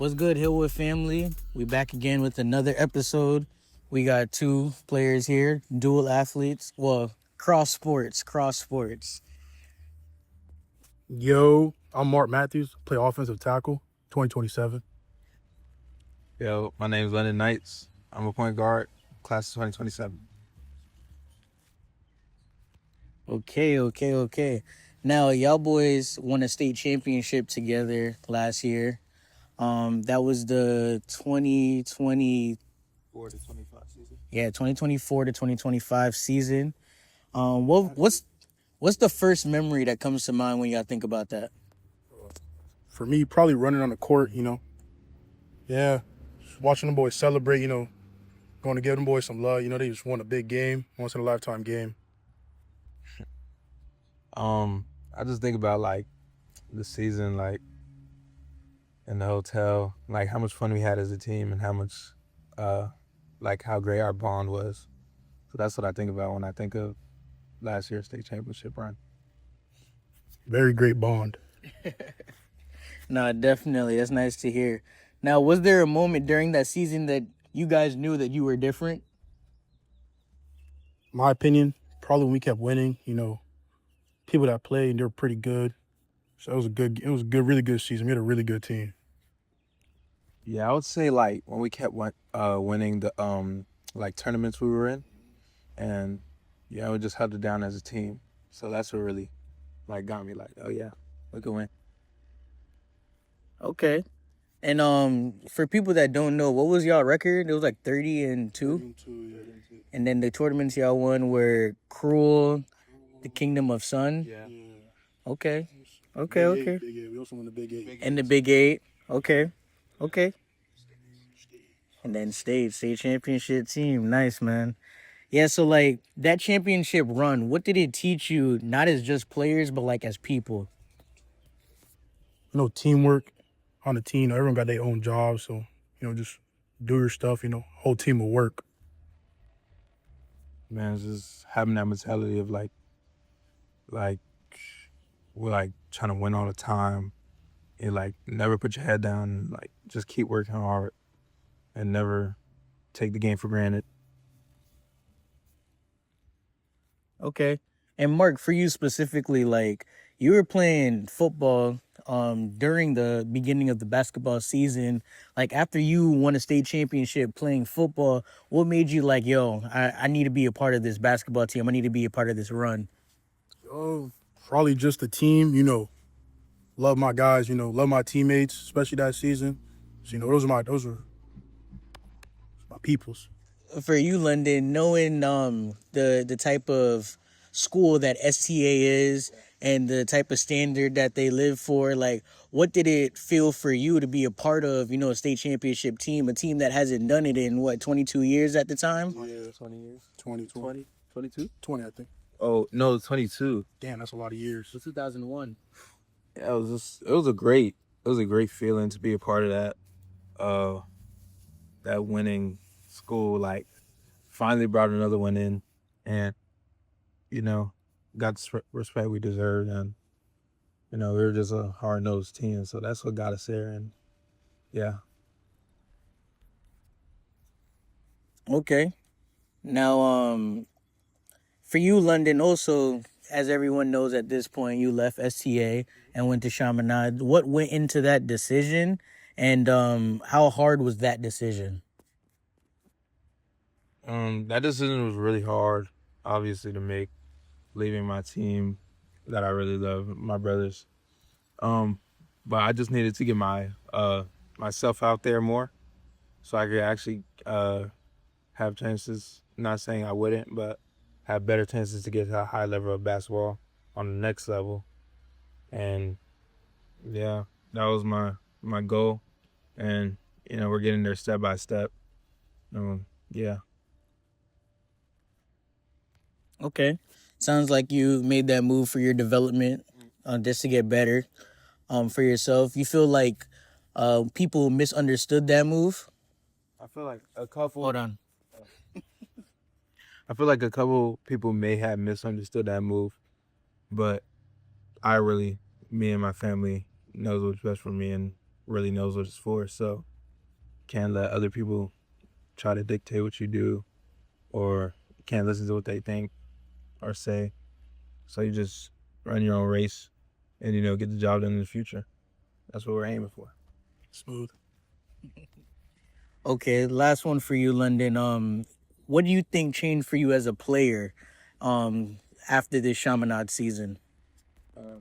What's good, Hillwood family? We back again with another episode. We got two players here, dual athletes. Well, cross sports. Yo, I'm Mark Matthews, play offensive tackle, 2027. Yo, my name's Lunden Knights. I'm a point guard, class of 2027. Okay. Now, y'all boys won a state championship together last year. That was the 2020, 4 to 25 season. 2024 to 2025 season. What's the first memory that comes to mind when y'all think about that? For me, probably running on the court, Yeah, just watching them boys celebrate, going to give them boys some love. They just won a big game, once in a lifetime game. I just think about like the season, like in the hotel, like how much fun we had as a team and how much, like how great our bond was. So that's what I think about when I think of last year's state championship run. Very great bond. No, definitely. That's nice to hear. Now, was there a moment during that season that you guys knew that you were different? My opinion, probably when we kept winning, people that played, they were pretty good. So it was a good, really good season. We had a really good team. Yeah, I would say like when we kept winning the like tournaments we were in, and yeah, we just held it down as a team. So that's what really like got me like, oh yeah, we can win. Okay. And for people that don't know, what was y'all record? It was like 30-2. And then the tournaments y'all won were Cruel, the Kingdom of Sun. Yeah. Okay. Big eight. We also won the Big Eight. And the Big Eight. Okay. And then state championship team. Nice, man. Yeah, so like that championship run, what did it teach you, not as just players, but like as people? Teamwork on the team. Everyone got their own job, so, just do your stuff, whole team will work. Man, it's just having that mentality of like we're like trying to win all the time, and like never put your head down, and like just keep working hard, and never take the game for granted. Okay. And Mark, for you specifically, like you were playing football during the beginning of the basketball season. Like after you won a state championship playing football, what made you like, yo, I need to be a part of this basketball team. I need to be a part of this run? Oh, probably just the team, love my guys, love my teammates, especially that season. So, those are my peoples. For you, London, knowing the type of school that STA is and the type of standard that they live for, like what did it feel for you to be a part of, a state championship team, a team that hasn't done it in 22 years at the time? Yeah, 20 years. 20, 22? 20, I think. Oh no, 22. Damn, that's a lot of years. So 2001. Yeah, it was a great feeling to be a part of that winning school. Like finally brought another one in, and got the respect we deserved, and we were just a hard-nosed team, so that's what got us there. And yeah. Okay. Now, for you, London, also, as everyone knows at this point, you left STA and went to Chaminade. What went into that decision, and how hard was that decision? That decision was really hard, obviously, to make, leaving my team that I really love, my brothers. But I just needed to get myself out there more, so I could actually have chances. Not saying I wouldn't, but have better chances to get to a high level of basketball on the next level. And yeah, that was my goal, and we're getting there step by step. Yeah. Okay. Sounds like you made that move for your development, just to get better for yourself. You feel like people misunderstood that move? I feel like a couple. Hold on. I feel like a couple people may have misunderstood that move, but me and my family knows what's best for me, and really knows what it's for. So can't let other people try to dictate what you do, or can't listen to what they think or say. So you just run your own race and, get the job done in the future. That's what we're aiming for. Smooth. Okay, last one for you, London. What do you think changed for you as a player, after this Chaminade season? I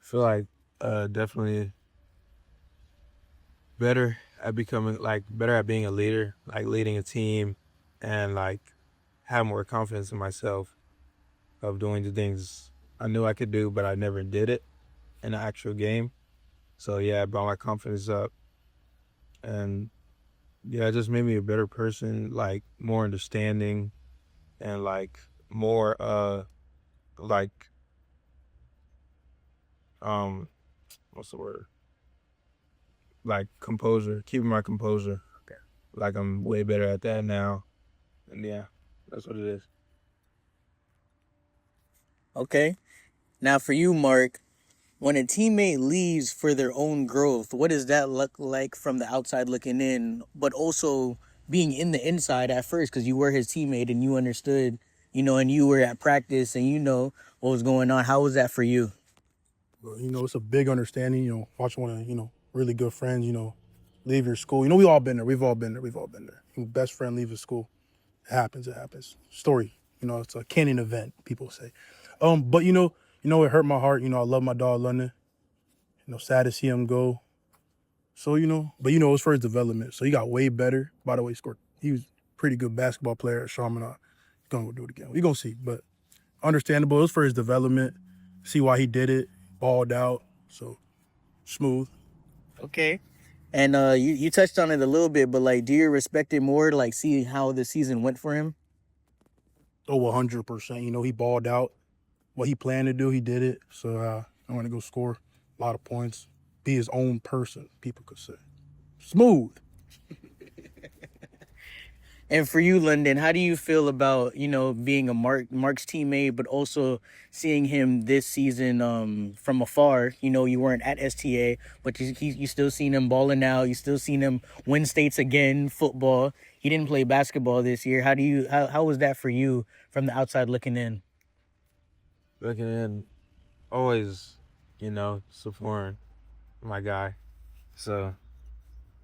feel like definitely better at becoming, like, better at being a leader, like leading a team, and like have more confidence in myself of doing the things I knew I could do, but I never did it in the actual game. So yeah, it brought my confidence up, and yeah, it just made me a better person, like more understanding, and like more like um what's the word? Like composure, keeping my composure. Okay. Like I'm way better at that now. And yeah, that's what it is. Okay. Now for you, Mark, when a teammate leaves for their own growth, what does that look like from the outside looking in, but also being in the inside at first because you were his teammate and you understood, and you were at practice and you know what was going on. How was that for you? But, it's a big understanding, watching one of, really good friends, leave your school. We've all been there. We've all been there. We've all been there. Your best friend leaves school. It happens. It happens. Story. It's a canon event, people say. But it hurt my heart. I love my dog London. Sad to see him go. So, but it was for his development. So he got way better. By the way, he was a pretty good basketball player at Chaminade. He's gonna go do it again. We're gonna see. But understandable. It was for his development. See why he did it. Balled out. So smooth. Okay. And you touched on it a little bit, but like, do you respect it more? Like, see how the season went for him? Oh, 100%. He balled out. What he planned to do, he did it. So I want to go score a lot of points. Be his own person, people could say. Smooth. And for you, London, how do you feel about being a Mark's teammate, but also seeing him this season from afar? You weren't at STA, but you still seen him balling out. You still seen him win states again, football. He didn't play basketball this year. How was that for you from the outside looking in? Looking in, always, supporting my guy. So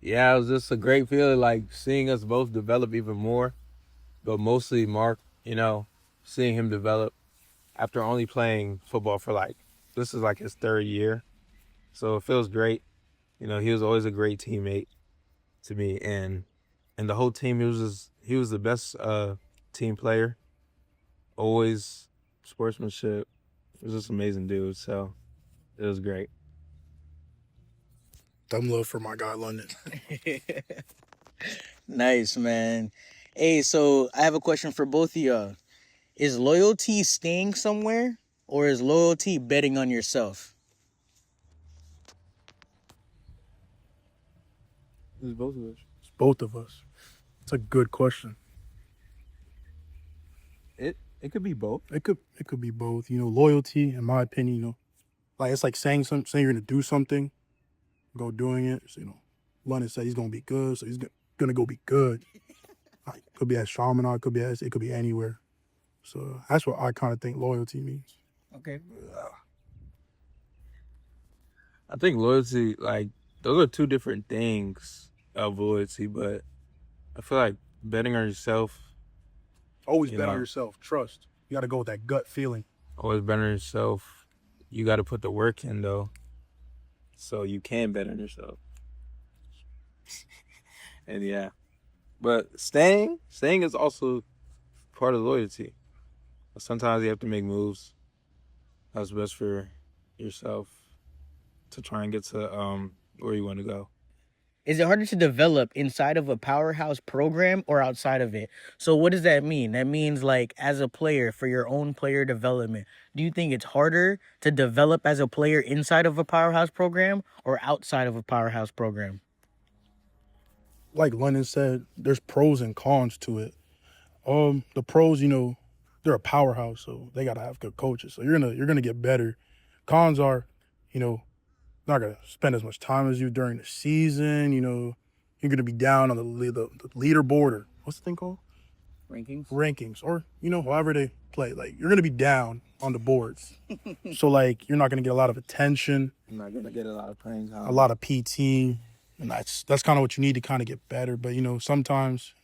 yeah, it was just a great feeling, like seeing us both develop even more, but mostly Mark, seeing him develop after only playing football for this is like his third year. So it feels great. He was always a great teammate to me, and the whole team, he was the best team player. Always sportsmanship. It was just amazing dude. So it was great. Dumb love for my guy London. Nice, man. Hey, so I have a question for both of y'all. Is loyalty staying somewhere, or is loyalty betting on yourself? It's both of us. It's both of us. It's a good question. It could be both. It could be both. Loyalty, in my opinion, like it's like saying you're gonna do something, go doing it. So, London said he's gonna be good, so he's gonna go be good. Like, could be at Chaminade, it could be anywhere. So that's what I kind of think loyalty means. Okay. I think loyalty, like, those are two different things of loyalty, but I feel like betting on yourself, Always you bet on know, yourself. Trust. You got to go with that gut feeling. always bet on yourself. You got to put the work in, though, so you can bet on yourself. And yeah, but staying is also part of loyalty. Sometimes you have to make moves that's best for yourself to try and get to where you want to go. Is it harder to develop inside of a powerhouse program or outside of it? So what does that mean? That means like as a player for your own player development. Do you think it's harder to develop as a player inside of a powerhouse program or outside of a powerhouse program? Like London said, there's pros and cons to it. The pros, they're a powerhouse, so they gotta have good coaches. So you're gonna get better. Cons are, you know, not gonna spend as much time as you during the season. You're gonna be down on the leaderboard, or what's the thing called? Rankings, or however they play. Like, you're gonna be down on the boards, so like you're not gonna get a lot of attention. I'm not gonna get a lot of playing time. A lot of PT, and that's kind of what you need to kind of get better. But sometimes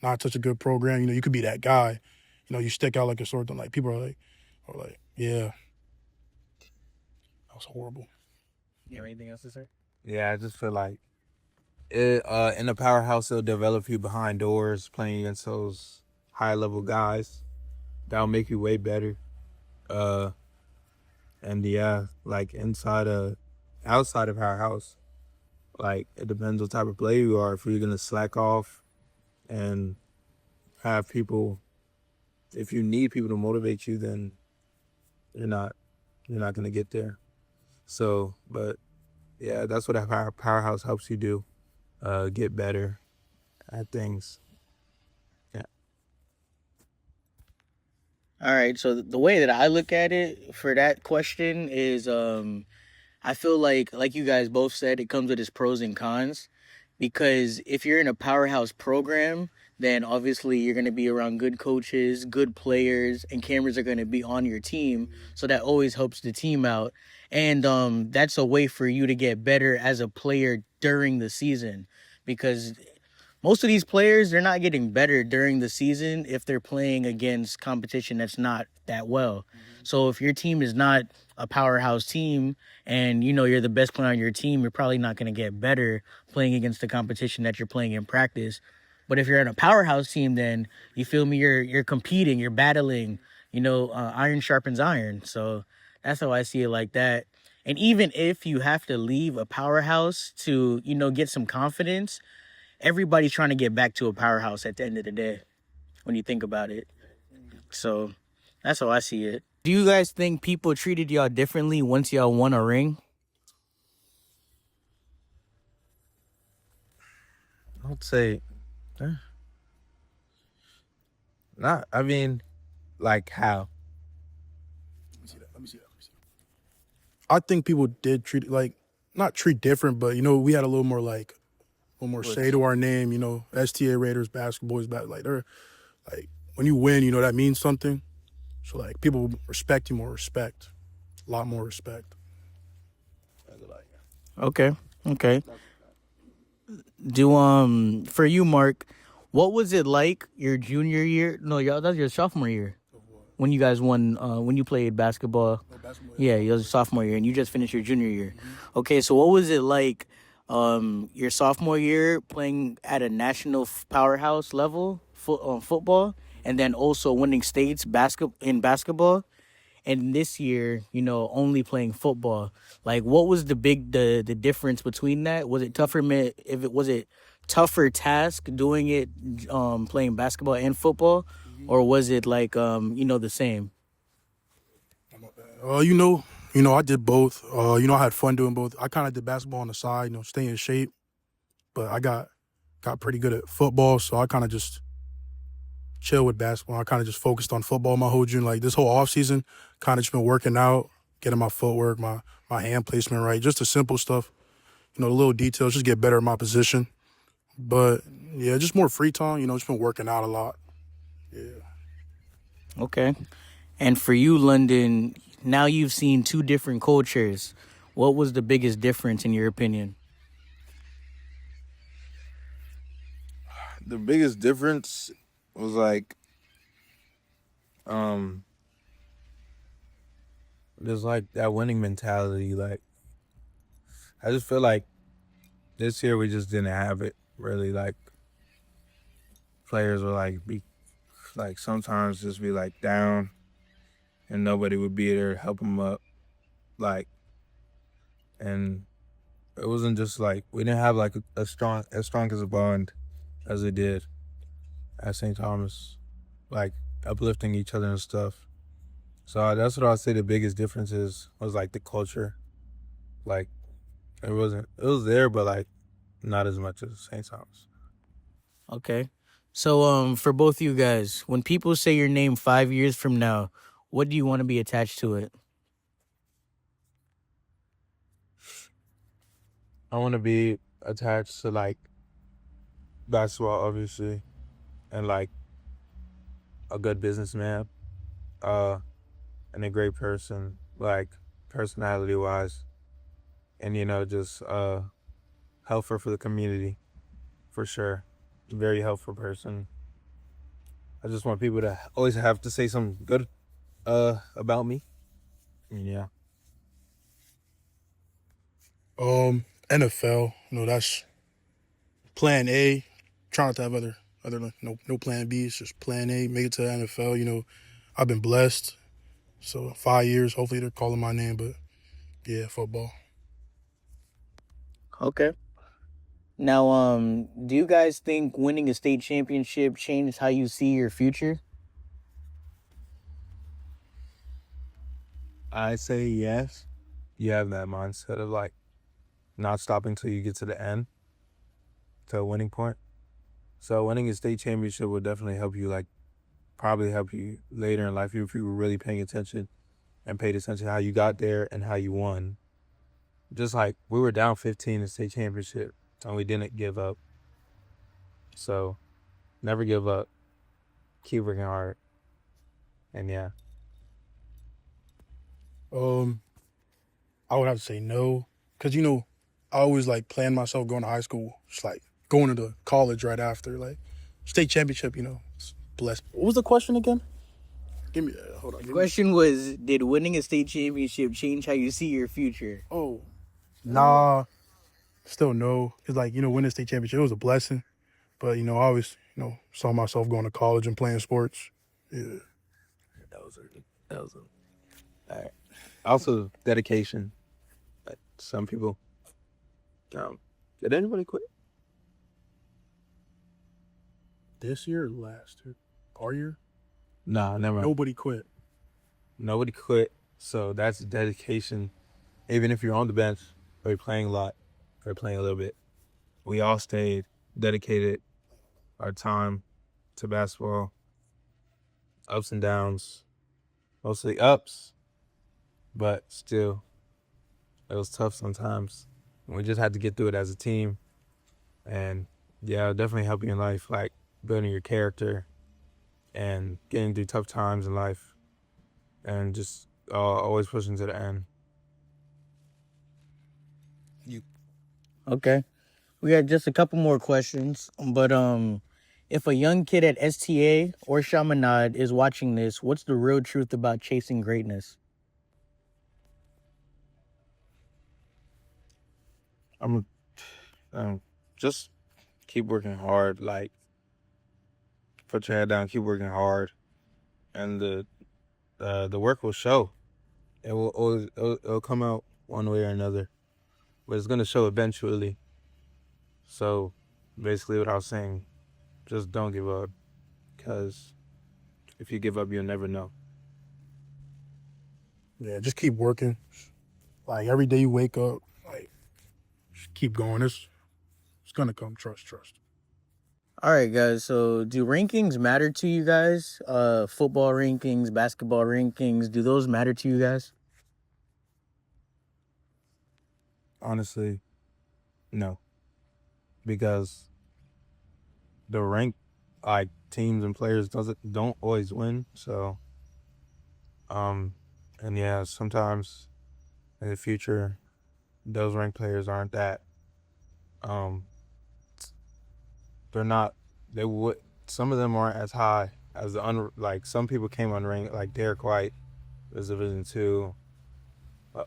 not such a good program. You could be that guy. You stick out like a sore thumb. Like, people are like, yeah, that was horrible. You have anything else to say? Yeah, I just feel like it, in the powerhouse, it'll develop you behind doors, playing against those high level guys. That'll make you way better. And yeah, like outside of powerhouse, like, it depends what type of player you are. If you're gonna slack off and have people, if you need people to motivate you, then you're not gonna get there. So, but yeah, that's what a powerhouse helps you do. Get better at things. Yeah. All right. So the way that I look at it for that question is, I feel like you guys both said, it comes with its pros and cons. Because if you're in a powerhouse program, then obviously you're going to be around good coaches, good players, and cameras are going to be on your team. So that always helps the team out. And that's a way for you to get better as a player during the season. Because most of these players, they're not getting better during the season if they're playing against competition that's not that well. So if your team is not a powerhouse team and you're the best player on your team, you're probably not going to get better playing against the competition that you're playing in practice. But if you're in a powerhouse team, then you feel me, you're competing, you're battling, iron sharpens iron. So that's how I see it, like that. And even if you have to leave a powerhouse to, get some confidence, everybody's trying to get back to a powerhouse at the end of the day when you think about it. So that's how I see it. Do you guys think people treated y'all differently once y'all won a ring? I would say, not. I mean, like, how? Let me see that. I think people did treat it like, not treat different, but we had a little more say to our name. STA Raiders basketball is back. Like, they're like, when you win, that means something. So like, people respect you more. Respect, a lot more respect. Okay. For you, Mark, what was it like your junior year? No, that was your sophomore year when you guys won. When you played basketball. Yeah, it was your sophomore year, and you just finished your junior year. Okay, so what was it like, your sophomore year playing at a national powerhouse level football, and then also winning states in basketball, and this year, only playing football? Like, what was the difference between that? Was it tougher? Was it tougher task doing it, playing basketball and football, or was it like, the same? I did both. I had fun doing both. I kind of did basketball on the side, stay in shape, but I got pretty good at football, so I kind of just chill with basketball. I kind of just focused on football my whole June. Like, this whole off season, kind of just been working out, getting my footwork, my hand placement right, just the simple stuff. The little details, just get better at my position. But yeah, just more free time. Just been working out a lot. Yeah. Okay. And for you, London, now you've seen two different cultures. What was the biggest difference in your opinion? The biggest difference was like, there's like that winning mentality. Like, I just feel like this year we just didn't have it really. Like, players were like sometimes just be like down, and nobody would be there to help them up. Like, and it wasn't just like, we didn't have like as strong as a bond as we did at St. Thomas, like uplifting each other and stuff. So that's what I'd say the biggest difference was like the culture. Like, it was there, but like not as much as St. Thomas. Okay. So for both of you guys, when people say your name 5 years from now, what do you want to be attached to it? I want to be attached to like basketball, obviously, and like a good businessman, uh, and a great person, like personality wise, and just helpful for the community, for sure. Very helpful person. I just want people to always have to say something good about me. Yeah. NFL, that's plan A. Trying not to have other no plan B. It's just plan A. Make it to the NFL. I've been blessed. So 5 years, hopefully they're calling my name. But yeah, football. Okay. Now, do you guys think winning a state championship changed how you see your future? I say yes. You have that mindset of like not stopping till you get to the end, to a winning point. So winning a state championship will definitely help you, like probably help you later in life if you were really paying attention and paid attention how you got there and how you won. Just like we were down 15 in state championship and we didn't give up. So never give up. Keep working hard. And yeah. I would have to say no, because I always like planned myself going to high school, just like going into college right after, like state championship. It's blessed. What was the question again? Give me hold on. The question was, did winning a state championship change how you see your future? Oh, nah, still no. Cause like winning state championship, it was a blessing, but I always saw myself going to college and playing sports. Yeah. That was all right. Also, dedication. Like some people. Did anybody quit? This year or last year? Our year? Nah, never. Nobody quit. Nobody quit. So that's dedication. Even if you're on the bench or you're playing a lot or playing a little bit, we all stayed dedicated our time to basketball. Ups and downs. Mostly ups. But still, it was tough sometimes. We just had to get through it as a team. And yeah, it'll definitely help you in life, like building your character and getting through tough times in life and just always pushing to the end. Okay. We got just a couple more questions, but if a young kid at STA or Chaminade is watching this, what's the real truth about chasing greatness? I'm just keep working hard. Like, put your head down, keep working hard, and the work will show. It will always it'll come out one way or another, but it's gonna show eventually. So, basically, what I was saying, just don't give up, because if you give up, you'll never know. Yeah, just keep working. Like every day you wake up, like just keep going. It's gonna come. Trust. All right, guys. So, do rankings matter to you guys? Football rankings, basketball rankings, do those matter to you guys? Honestly, no, because the rank, like teams and players, don't always win. So, and yeah, sometimes in the future, those ranked players aren't that. Um, they're not. They would. Some of them aren't as high as like some people came unranked, like Derek White was Division II,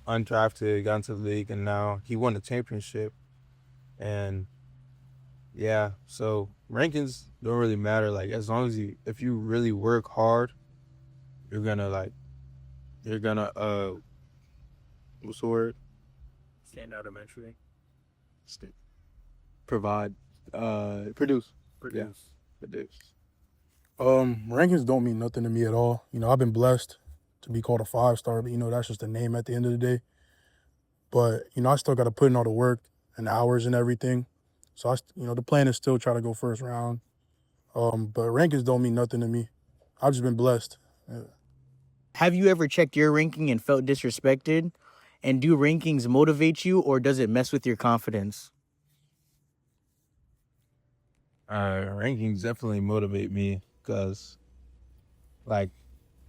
undrafted, got into the league, and now he won the championship. And yeah, so rankings don't really matter. Like as long as if you really work hard, you're gonna what's the word? Stand out eventually. Provide, produce. Yeah, Produce. produce. Rankings don't mean nothing to me at all. I've been blessed to be called a 5-star, but that's just a name at the end of the day. But I still got to put in all the work and hours and everything. So the plan is still try to go first round. But rankings don't mean nothing to me. I've just been blessed. Yeah. Have you ever checked your ranking and felt disrespected? And do rankings motivate you or does it mess with your confidence? Rankings definitely motivate me because, like,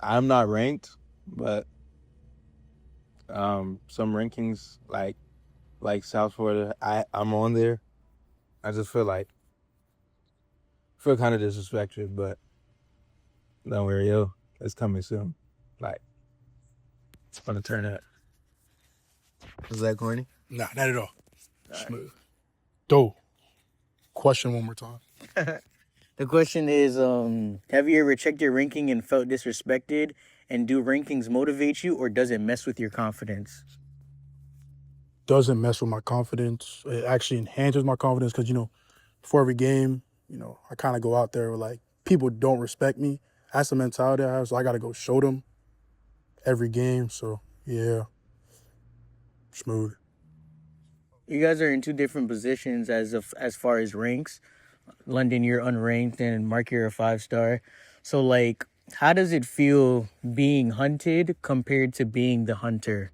I'm not ranked, but some rankings like South Florida, I'm on there. I just feel kind of disrespected, but don't worry, yo, it's coming soon. Like, it's gonna turn up. Is that corny? Nah, not at all. All Smooth. Dope. Question one more time. right. The question is, have you ever checked your ranking and felt disrespected? And do rankings motivate you or does it mess with your confidence? Doesn't mess with my confidence. It actually enhances my confidence because, before every game, I kind of go out there with like, people don't respect me. That's the mentality I have, so I got to go show them every game. So, yeah, smooth. You guys are in two different positions as far as ranks. London, you're unranked, and Mark, you're a 5-star. So, like, how does it feel being hunted compared to being the hunter?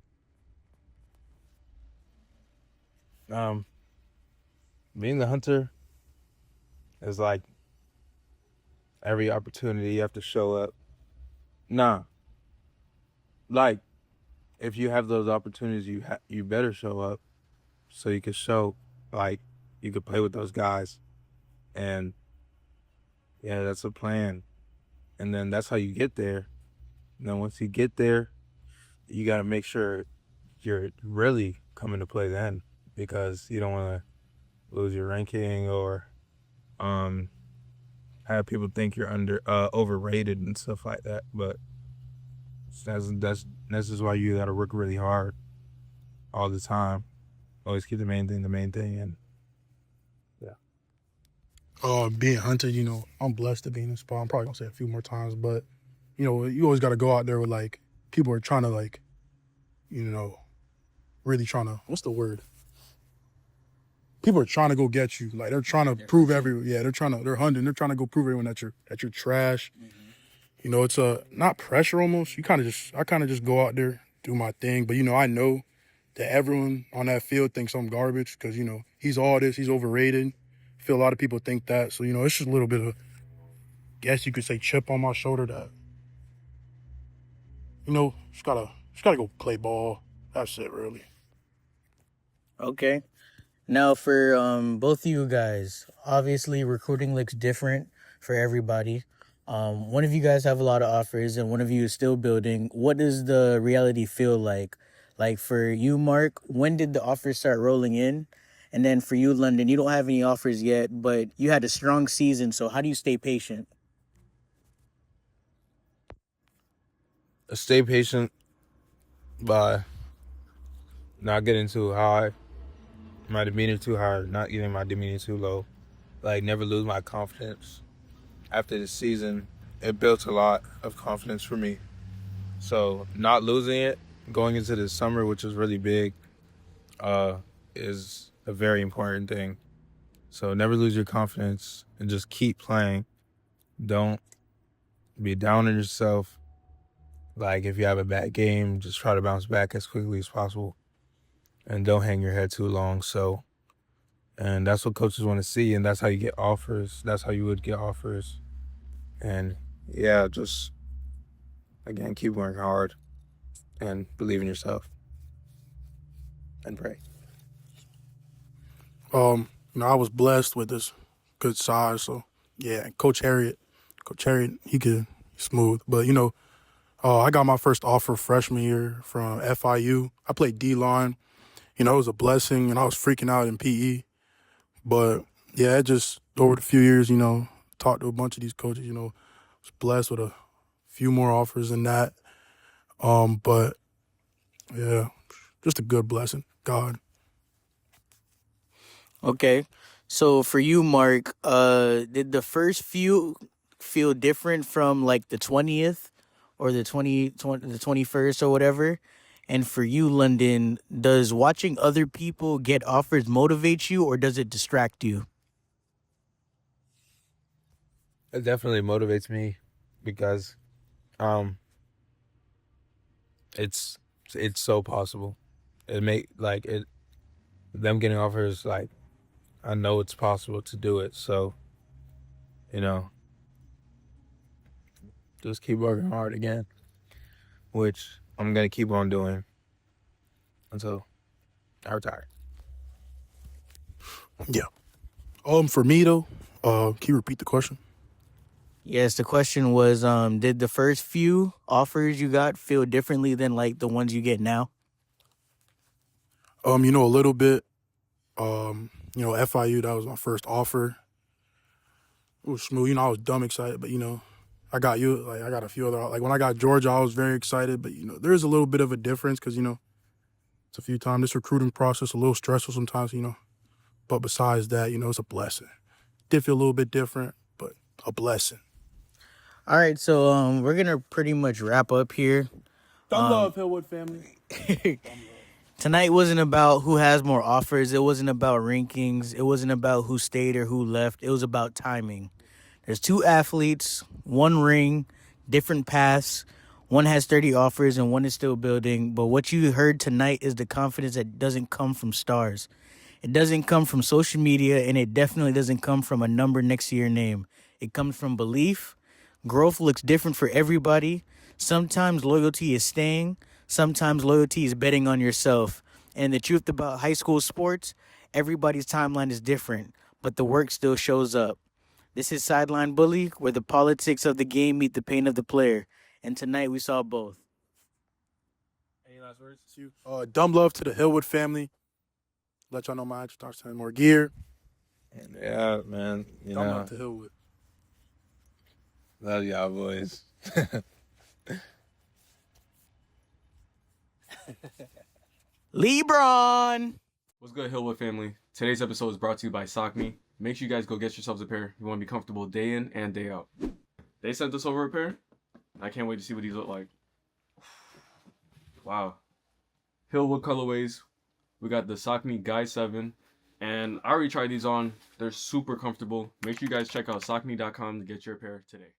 Being the hunter is like every opportunity you have to show up. Nah, like if you have those opportunities, you better show up so you can show like you could play with those guys, and yeah, that's a plan. And then that's how you get there. And then once you get there, you got to make sure you're really coming to play then, because you don't want to lose your ranking or um have people think you're overrated and stuff like that. But that's just why you got to work really hard all the time. Always keep the main thing, and yeah. Being hunted, I'm blessed to be in this spot. I'm probably gonna say a few more times, but you always got to go out there with like people are trying to like, really trying to. What's the word? People are trying to go get you. Like they're trying to prove they're hunting. They're trying to go prove everyone that you're trash. It's not pressure almost. I kind of just go out there, do my thing. But I know that everyone on that field thinks I'm garbage because he's all this, he's overrated. I feel a lot of people think that. So it's just a little bit of, guess you could say, chip on my shoulder that just gotta go play ball. That's it, really. Okay. Now, for both of you guys, obviously recruiting looks different for everybody. One of you guys have a lot of offers, and one of you is still building. What does the reality feel like? Like for you, Mark, when did the offers start rolling in? And then for you, London, you don't have any offers yet, but you had a strong season. So how do you stay patient? Stay patient by not getting too high, my demeanor too high, not getting my demeanor too low. Like never lose my confidence. After the season, it built a lot of confidence for me. So not losing it, going into the summer, which is really big, is a very important thing. So never lose your confidence and just keep playing. Don't be down on yourself. Like if you have a bad game, just try to bounce back as quickly as possible. And don't hang your head too long. And that's what coaches want to see, and that's how you get offers. That's how you would get offers. And yeah, just again, keep working hard and believe in yourself and pray. I was blessed with this good size, so yeah. And Coach Harriet, he could smooth, but I got my first offer freshman year from FIU. I played D-line. It was a blessing, and I was freaking out in PE. But yeah, it just over the few years, talked to a bunch of these coaches. Was blessed with a few more offers than that. But yeah, just a good blessing, God. Okay. So for you, Mark, did the first few feel different from like the 20th or the 21st or whatever? And for you, London, does watching other people get offers motivate you or does it distract you? It definitely motivates me because um it's so possible. them getting offers, like, I know it's possible to do it. So, you know, just keep working hard again, which I'm going to keep on doing until I retire. Yeah. For me though, can you repeat the question? Yes, the question was, did the first few offers you got feel differently than like the ones you get now? A little bit. FIU, that was my first offer. It was smooth. I was dumb excited, but I got I got a few other, like when I got Georgia, I was very excited, but there is a little bit of a difference because it's a few times this recruiting process a little stressful sometimes, but besides that, it's a blessing. Did feel a little bit different, but a blessing. All right, so we're gonna pretty much wrap up here. Love, Hillwood family. Tonight wasn't about who has more offers. It wasn't about rankings. It wasn't about who stayed or who left. It was about timing. There's two athletes, one ring, different paths. One has 30 offers and one is still building. But what you heard tonight is the confidence that doesn't come from stars. It doesn't come from social media, and it definitely doesn't come from a number next to your name. It comes from belief. Growth looks different for everybody. Sometimes loyalty is staying. Sometimes loyalty is betting on yourself. And the truth about high school sports, everybody's timeline is different, but the work still shows up. This is Sideline Bully, where the politics of the game meet the pain of the player. And tonight we saw both. Any last words? Dumb love to the Hillwood family. Let y'all know my actual talks more gear. Yeah, man. Dumb love to Hillwood. Love y'all boys. LeBron! What's good, Hillwood family? Today's episode is brought to you by SockMe. Make sure you guys go get yourselves a pair. You want to be comfortable day in and day out. They sent us over a pair. I can't wait to see what these look like. Wow. Hillwood colorways. We got the SockMe Guy 7. And I already tried these on. They're super comfortable. Make sure you guys check out sockme.com to get your pair today.